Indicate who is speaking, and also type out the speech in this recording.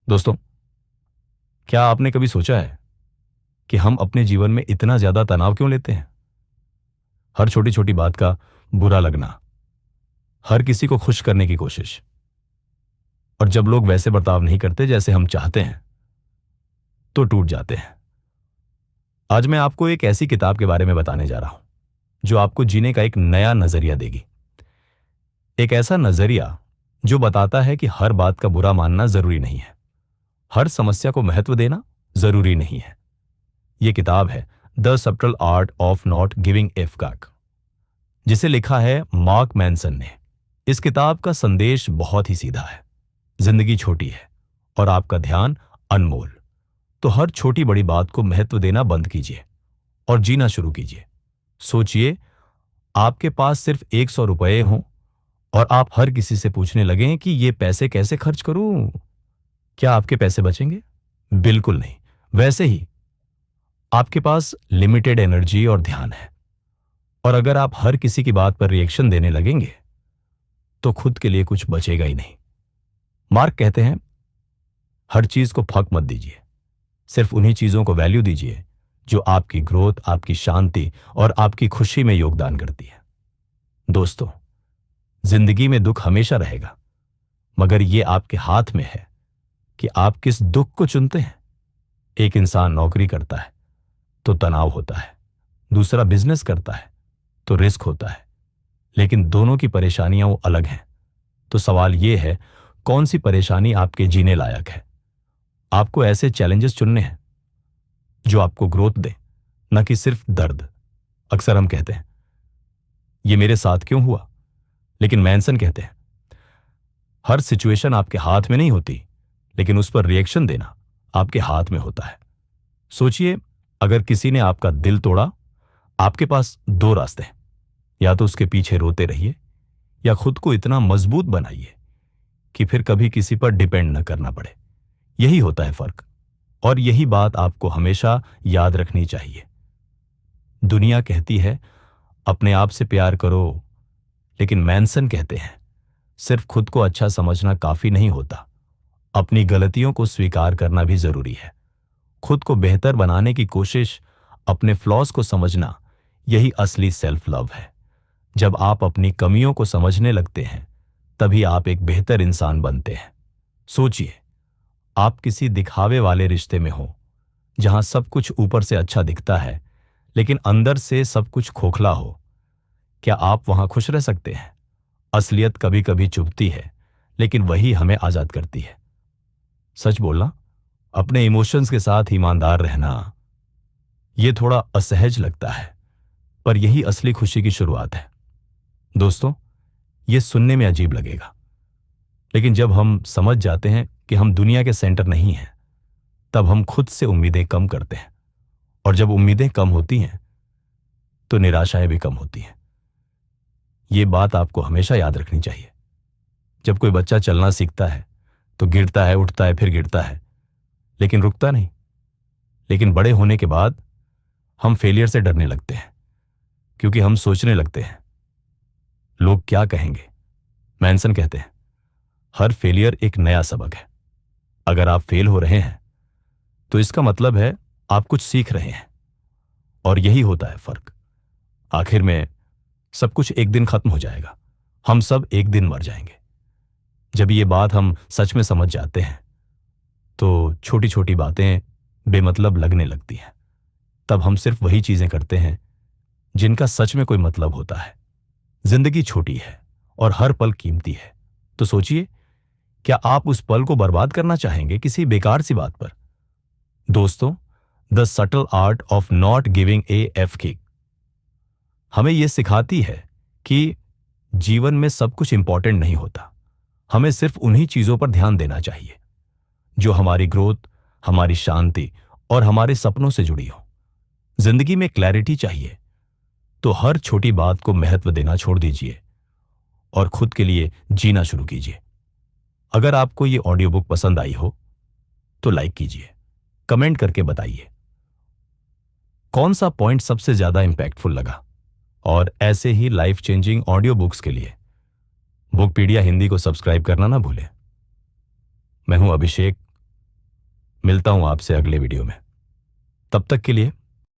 Speaker 1: दोस्तों, क्या आपने कभी सोचा है कि हम अपने जीवन में इतना ज्यादा तनाव क्यों लेते हैं? हर छोटी छोटी बात का बुरा लगना, हर किसी को खुश करने की कोशिश, और जब लोग वैसे बर्ताव नहीं करते जैसे हम चाहते हैं तो टूट जाते हैं। आज मैं आपको एक ऐसी किताब के बारे में बताने जा रहा हूं जो आपको जीने का एक नया नजरिया देगी। एक ऐसा नजरिया जो बताता है कि हर बात का बुरा मानना जरूरी नहीं है, हर समस्या को महत्व देना जरूरी नहीं है। यह किताब है the subtle art of not giving a fuck, जिसे लिखा है मार्क मैनसन ने। इस किताब का संदेश बहुत ही सीधा है। जिंदगी छोटी है और आपका ध्यान अनमोल, तो हर छोटी बड़ी बात को महत्व देना बंद कीजिए और जीना शुरू कीजिए। सोचिए, आपके पास सिर्फ 100 रुपए हों और आप हर किसी से पूछने लगें कि ये पैसे कैसे खर्च करूं। क्या आपके पैसे बचेंगे? बिल्कुल नहीं। वैसे ही आपके पास लिमिटेड एनर्जी और ध्यान है, और अगर आप हर किसी की बात पर रिएक्शन देने लगेंगे तो खुद के लिए कुछ बचेगा ही नहीं। मार्क कहते हैं, हर चीज को फक मत दीजिए, सिर्फ उन्हीं चीजों को वैल्यू दीजिए जो आपकी ग्रोथ, आपकी शांति और आपकी खुशी में योगदान करती है। दोस्तों, जिंदगी में दुख हमेशा रहेगा, मगर यह आपके हाथ में है कि आप किस दुख को चुनते हैं। एक इंसान नौकरी करता है तो तनाव होता है, दूसरा बिजनेस करता है तो रिस्क होता है, लेकिन दोनों की परेशानियां वो अलग हैं। तो सवाल यह है, कौन सी परेशानी आपके जीने लायक है? आपको ऐसे चैलेंजेस चुनने हैं जो आपको ग्रोथ दे, न कि सिर्फ दर्द। अक्सर हम कहते हैं, ये मेरे साथ क्यों हुआ, लेकिन मैनसन कहते हैं, हर सिचुएशन आपके हाथ में नहीं होती, लेकिन उस पर रिएक्शन देना आपके हाथ में होता है। सोचिए, अगर किसी ने आपका दिल तोड़ा, आपके पास दो रास्ते हैं। या तो उसके पीछे रोते रहिए, या खुद को इतना मजबूत बनाइए कि फिर कभी किसी पर डिपेंड न करना पड़े। यही होता है फर्क, और यही बात आपको हमेशा याद रखनी चाहिए। दुनिया कहती है अपने आप से प्यार करो, लेकिन मैनसन कहते हैं सिर्फ खुद को अच्छा समझना काफी नहीं होता, अपनी गलतियों को स्वीकार करना भी जरूरी है। खुद को बेहतर बनाने की कोशिश, अपने फ्लॉज को समझना, यही असली सेल्फ लव है। जब आप अपनी कमियों को समझने लगते हैं, तभी आप एक बेहतर इंसान बनते हैं। सोचिए, आप किसी दिखावे वाले रिश्ते में हो जहां सब कुछ ऊपर से अच्छा दिखता है लेकिन अंदर से सब कुछ खोखला हो। क्या आप वहां खुश रह सकते हैं? असलियत कभी कभी चुभती है, लेकिन वही हमें आजाद करती है। सच बोलना, अपने इमोशंस के साथ ईमानदार रहना, यह थोड़ा असहज लगता है, पर यही असली खुशी की शुरुआत है। दोस्तों, यह सुनने में अजीब लगेगा, लेकिन जब हम समझ जाते हैं कि हम दुनिया के सेंटर नहीं हैं, तब हम खुद से उम्मीदें कम करते हैं, और जब उम्मीदें कम होती हैं तो निराशाएं भी कम होती हैं। यह बात आपको हमेशा याद रखनी चाहिए। जब कोई बच्चा चलना सीखता है तो गिरता है, उठता है, फिर गिरता है, लेकिन रुकता नहीं। लेकिन बड़े होने के बाद हम फेलियर से डरने लगते हैं, क्योंकि हम सोचने लगते हैं, लोग क्या कहेंगे। मैनसन कहते हैं, हर फेलियर एक नया सबक है। अगर आप फेल हो रहे हैं तो इसका मतलब है आप कुछ सीख रहे हैं, और यही होता है फर्क। आखिर में सब कुछ एक दिन खत्म हो जाएगा, हम सब एक दिन मर जाएंगे। जब ये बात हम सच में समझ जाते हैं तो छोटी छोटी बातें बेमतलब लगने लगती हैं। तब हम सिर्फ वही चीजें करते हैं जिनका सच में कोई मतलब होता है। जिंदगी छोटी है और हर पल कीमती है, तो सोचिए, क्या आप उस पल को बर्बाद करना चाहेंगे किसी बेकार सी बात पर? दोस्तों, the subtle art of not giving A F kick हमें यह सिखाती है कि जीवन में सब कुछ इंपॉर्टेंट नहीं होता। हमें सिर्फ उन्हीं चीजों पर ध्यान देना चाहिए जो हमारी ग्रोथ, हमारी शांति और हमारे सपनों से जुड़ी हो। जिंदगी में क्लैरिटी चाहिए तो हर छोटी बात को महत्व देना छोड़ दीजिए और खुद के लिए जीना शुरू कीजिए। अगर आपको ये ऑडियो बुक पसंद आई हो तो लाइक कीजिए, कमेंट करके बताइए कौन सा पॉइंट सबसे ज्यादा इंपैक्टफुल लगा। और ऐसे ही लाइफ चेंजिंग ऑडियो बुक्स के लिए बुकपीडिया हिंदी को सब्सक्राइब करना ना भूलें। मैं हूं अभिषेक, मिलता हूं आपसे अगले वीडियो में। तब तक के लिए